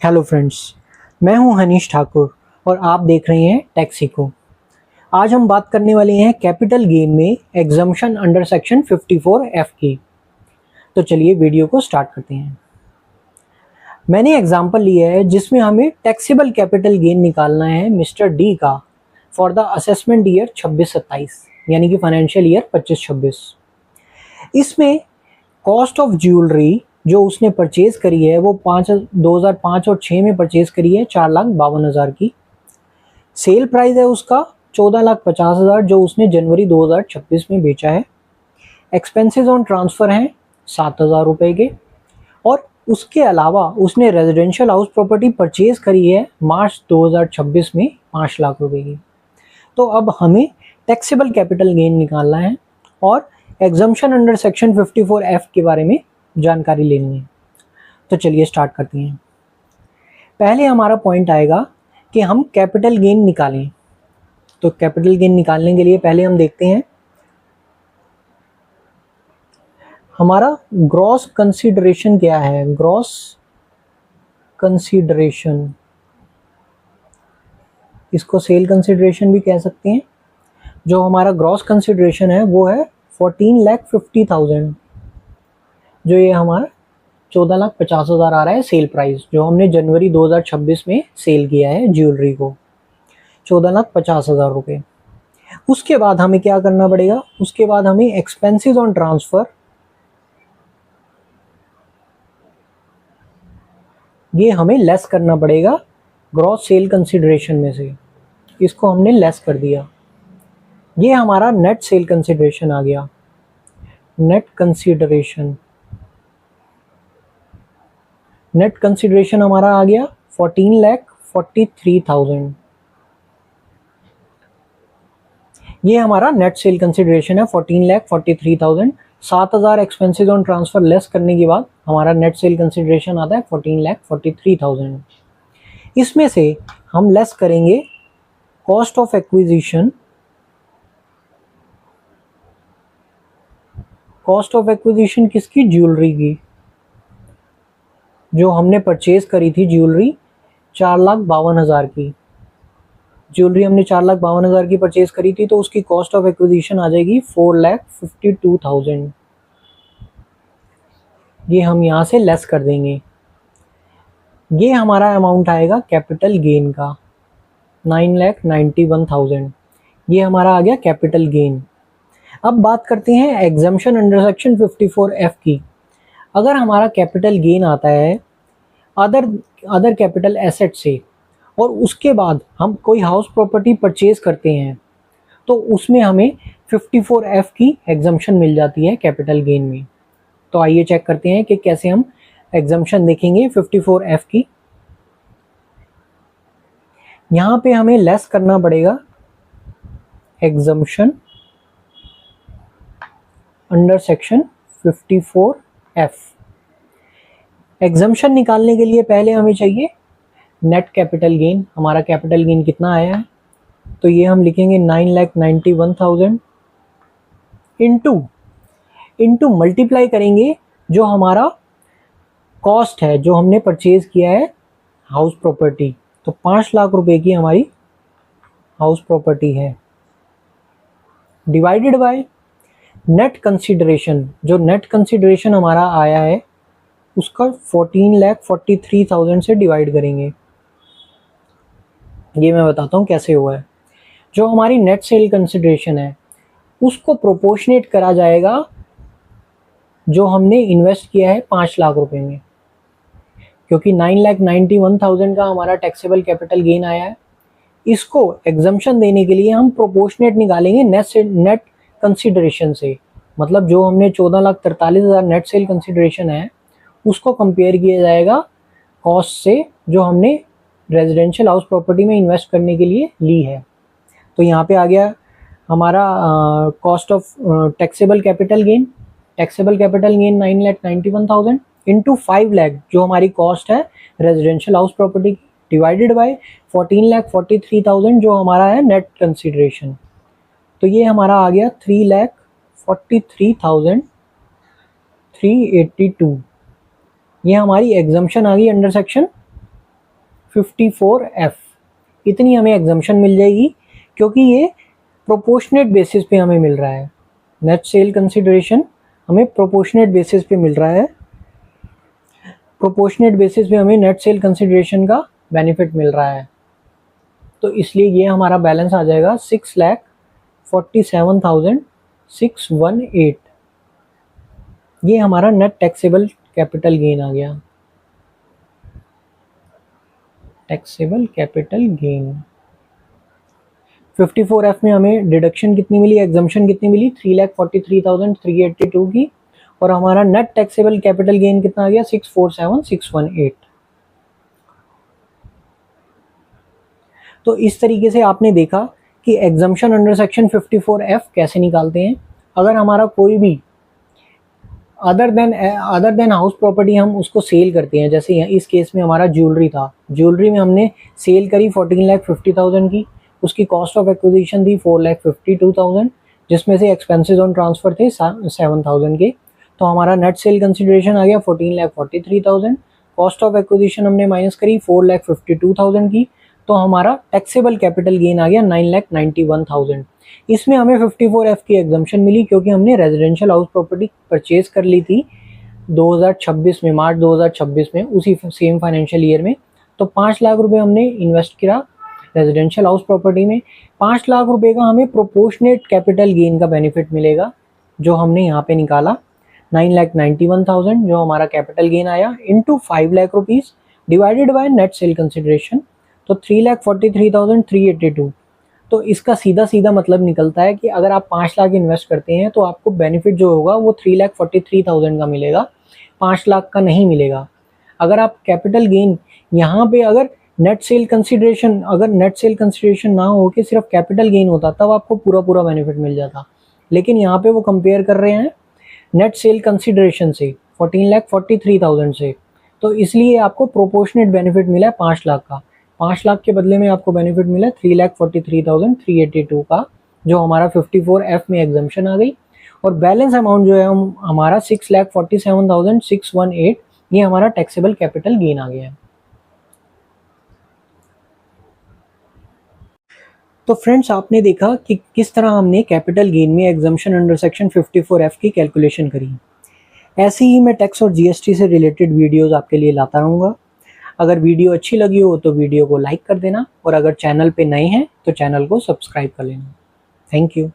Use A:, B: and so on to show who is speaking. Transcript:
A: Hello friends, मैं हूं हनीश ठाकुर और आप देख रहे हैं टैक्सीको। आज हम बात करने वाले हैं कैपिटल गेन में एग्जम्पशन अंडर सेक्शन 54F की। तो चलिए वीडियो को स्टार्ट करते हैं। मैंने एग्जांपल लिया है जिसमें हमें टैक्सेबल कैपिटल गेन निकालना है मिस्टर डी का फॉर द असेसमेंट ईयर 26-27 यानी कि फाइनेंशियल ईयर 25-26। इसमें कॉस्ट ऑफ ज्वेलरी जो उसने परचेज करी है वो 2005 और 6 में परचेज करी है 4,52,000 की। सेल प्राइस है उसका 14,50,000 जो उसने जनवरी 2026 में बेचा है। एक्सपेंसेस ऑन ट्रांसफ़र हैं 7,000 रुपये के। और उसके अलावा उसने रेजिडेंशियल हाउस प्रॉपर्टी परचेज करी है मार्च 2026 में 5 लाख रुपए की। तो अब हमें टैक्सेबल कैपिटल गेन निकालना है और एग्जम्पशन अंडर सेक्शन 54F के बारे में जानकारी लेनी है। तो चलिए स्टार्ट करते हैं। पहले हमारा पॉइंट आएगा कि हम कैपिटल गेन निकालें। तो कैपिटल गेन निकालने के लिए पहले हम देखते हैं हमारा ग्रॉस कंसीडरेशन क्या है। ग्रॉस कंसीडरेशन, इसको सेल कंसीडरेशन भी कह सकते हैं। जो हमारा ग्रॉस कंसीडरेशन है वो है 14,50,000, जो ये हमारा 14,50,000 आ रहा है सेल प्राइस, जो हमने जनवरी 2026 में सेल किया है ज्वेलरी को 14,50,000 रुपये। उसके बाद हमें क्या करना पड़ेगा, उसके बाद हमें एक्सपेंसेस ऑन ट्रांसफ़र, ये हमें लेस करना पड़ेगा ग्रॉस सेल कंसीडरेशन में से। इसको हमने लेस कर दिया, ये हमारा नेट सेल कंसीडरेशन आ गया। नेट कंसीडरेशन हमारा आ गया 14,43,000। ये हमारा नेट सेल कंसीडरेशन है 14,43,000। 7,000 एक्सपेंसेस ऑन ट्रांसफ़र लेस करने के बाद हमारा नेट सेल कंसीडरेशन आता है 14,43,000। इसमें से हम लेस करेंगे cost of acquisition. Cost of acquisition किसकी? ज्वेलरी की, जो हमने परचेज करी थी ज्वेलरी 4,52,000 की। ज्वेलरी हमने 4,52,000 की परचेज करी थी, तो उसकी कॉस्ट ऑफ एक्विजिशन आ जाएगी 4,52,000। ये हम यहाँ से लेस कर देंगे। ये हमारा अमाउंट आएगा कैपिटल गेन का 9,91,000। ये हमारा आ गया कैपिटल गेन। अब बात करते हैं एग्जम्पशन अंडर सेक्शन 54F की। अगर हमारा कैपिटल गेन आता है अदर कैपिटल एसेट से और उसके बाद हम कोई हाउस प्रॉपर्टी परचेज करते हैं, तो उसमें हमें 54F की एग्जम्पशन मिल जाती है कैपिटल गेन में। तो आइए चेक करते हैं कि कैसे हम एग्जम्पशन देखेंगे 54F की। यहाँ पे हमें लेस करना पड़ेगा exemption under section 54F। Exemption निकालने के लिए पहले हमें चाहिए नेट कैपिटल गेन। हमारा कैपिटल गेन कितना आया है, तो ये हम लिखेंगे 9,91,000 इंटू मल्टीप्लाई करेंगे जो हमारा कॉस्ट है, जो हमने परचेज किया है हाउस प्रॉपर्टी। तो 5 लाख रुपए की हमारी हाउस प्रॉपर्टी है, डिवाइडेड बाय नेट कंसीडरेशन। जो नेट कंसीडरेशन हमारा आया है उसका 14,43,000 से डिवाइड करेंगे। ये मैं बताता हूँ कैसे हुआ है। जो हमारी नेट सेल कंसीडरेशन है उसको प्रोपोर्शनेट करा जाएगा जो हमने इन्वेस्ट किया है 5 लाख रुपए में, क्योंकि 9,91,000 का हमारा टैक्सेबल कैपिटल गेन आया है। इसको एग्जम्पशन देने के लिए हम प्रोपोर्शनेट निकालेंगे नेट कंसीडरेशन से। मतलब जो हमने 14,43,000 नेट सेल कंसीडरेशन है उसको कंपेयर किया जाएगा कॉस्ट से जो हमने रेजिडेंशियल हाउस प्रॉपर्टी में इन्वेस्ट करने के लिए ली है। तो यहाँ पे आ गया हमारा cost of taxable capital gain. Taxable capital gain 9,91,000 into 5 lakh जो हमारी कॉस्ट है रेजिडेंशियल हाउस प्रॉपर्टी की, डिवाइडेड बाय 14,43,000 जो हमारा है नेट कंसीडरेशन। तो ये हमारा आ गया 3,43,382। ये हमारी एग्जम्पशन आ गई अंडर सेक्शन 54F, इतनी हमें एग्जम्पशन मिल जाएगी क्योंकि ये प्रोपोर्शनेट बेसिस पे हमें मिल रहा है। नेट सेल कंसिडरेशन हमें प्रोपोर्शनेट बेसिस पे मिल रहा है, प्रोपोर्शनेट बेसिस पे हमें नेट सेल कंसिडरेशन का बेनिफिट मिल रहा है। तो इसलिए ये हमारा बैलेंस आ जाएगा 6,47,618। ये हमारा नेट टैक्सेबल कैपिटल गेन आ गया, टैक्सेबल कैपिटल गेन। 54F में हमें डिडक्शन कितनी मिली, एग्जम्पशन कितनी मिली, 3,43,382 की, और हमारा नेट टैक्सेबल कैपिटल गेन कितना आ गया, 647,618। तो इस तरीके से आपने देखा कि एग्जम्पशन अंडर सेक्शन 54F कैसे निकालते हैं। अगर हमारा कोई भी अदर देन हाउस प्रॉपर्टी हम उसको सेल करते हैं, जैसे इस केस में हमारा ज्वेलरी था, ज्वेलरी में हमने सेल करी 14,50,000 की, उसकी कॉस्ट ऑफ एक्विजिशन थी 4,52,000, जिसमें से एक्सपेंसेस ऑन ट्रांसफर थे 7,000 के। तो हमारा नेट सेल कंसिडरेशन आ गया 14,43,000, कॉस्ट ऑफ एक्विजिशन हमने माइनस करी 4,52,000 की, तो हमारा टैक्सेबल कैपिटल गेन आ गया 9,91,000। इसमें हमें 54F की एग्जम्पशन मिली क्योंकि हमने रेजिडेंशियल हाउस प्रॉपर्टी परचेज कर ली थी 2026 में, मार्च 2026 में, उसी सेम फाइनेंशियल ईयर में। तो 5 लाख रुपए हमने इन्वेस्ट किया रेजिडेंशियल हाउस प्रॉपर्टी में। 5 लाख रुपए का हमें प्रोपोर्शनेट कैपिटल गेन का बेनिफिट मिलेगा, जो हमने यहाँ पे निकाला 9,91,000, जो हमारा कैपिटल गेन आया, into 5 lakh rupees divided by net sale consideration, तो 3,43,382। तो इसका सीधा सीधा मतलब निकलता है कि अगर आप 5 लाख इन्वेस्ट करते हैं तो आपको बेनिफिट जो होगा वो 3,43,000 का मिलेगा, 5 लाख का नहीं मिलेगा। अगर आप कैपिटल गेन यहाँ पे अगर नेट सेल कंसिडरेशन ना हो के सिर्फ कैपिटल गेन होता तब आपको पूरा बेनिफिट मिल जाता, लेकिन यहाँ पे वो कंपेयर कर रहे हैं नेट सेल कंसिडरेशन से 14,43,000 से, तो इसलिए आपको प्रोपोर्शनेट बेनिफिट मिला है 5 लाख का। 5 लाख के बदले में आपको बेनिफिट मिला 3,43,382 का, जो हमारा 54F में एग्जम्पशन आ गई। और बैलेंस अमाउंट जो है हमारा 6,47,618, ये हमारा टैक्सेबल कैपिटल गेन आ गया है। तो फ्रेंड्स, आपने देखा कि किस तरह हमने कैपिटल गेन में एग्जम्पशन अंडर सेक्शन 54F की कैलकुलेशन करी। ऐसे ही मैं टैक्स और जीएसटी से रिलेटेड वीडियोस आपके लिए लाता रहूँगा। अगर वीडियो अच्छी लगी हो तो वीडियो को लाइक कर देना, और अगर चैनल पे नए हैं तो चैनल को सब्सक्राइब कर लेना। Thank you.